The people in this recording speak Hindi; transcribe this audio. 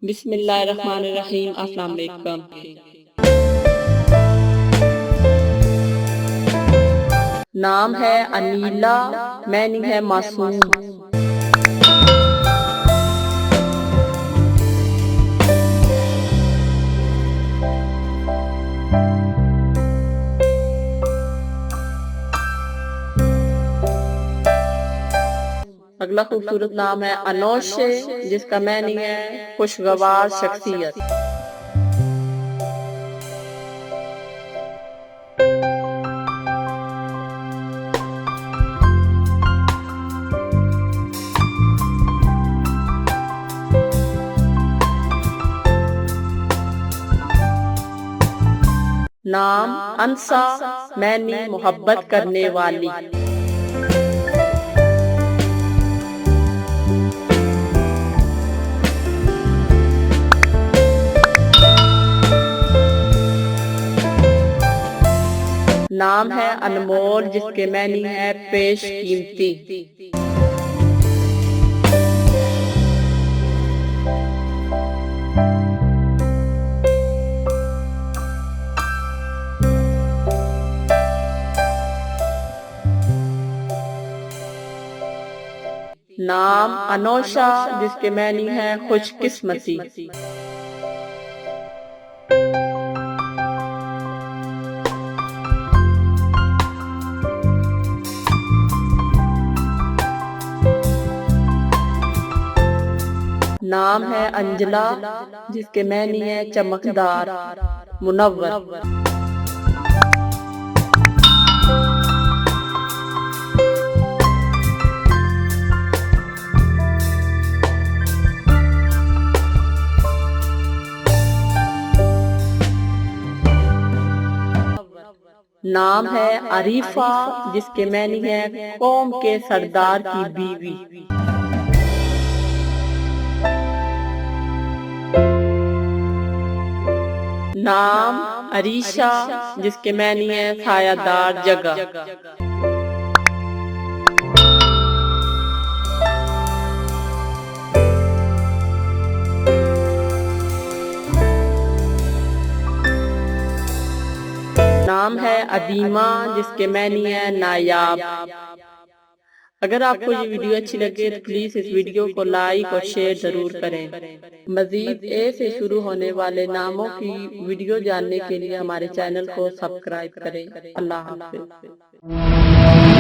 बिस्मिल्लाहिर्रहमानिर्रहीम। अस्सलाम वालेकुम। नाम है अनीला, मीनिंग है मासूम। अगला खूबसूरत नाम है अनोशे, जिसका मीनिंग है खुशगवार शख्सियत। नाम अंसा, मैनी मोहब्बत करने वाली। नाम है अनमोल, जिसके मीनिंग है पेश कीमती। नाम अनोशा, जिसके मीनिंग है खुशकिस्मती। नाम है अंजला, जिसके मीनिंग है चमकदार, मुनव्वर। नाम है अरीफा, जिसके मीनिंग है कौम के सरदार की बीवी। नाम अरीशा, जिसके मीनिंग है सायादार जगह। नाम है अदीमा, जिसके मीनिंग है नायाब। अगर आपको ये वीडियो अच्छी लगे तो प्लीज इस वीडियो को लाइक और शेयर जरूर करें। मजीद ए से शुरू होने वाले नामों की वीडियो जानने के लिए हमारे चैनल को सब्सक्राइब करें। अल्लाह हाफ़िज़।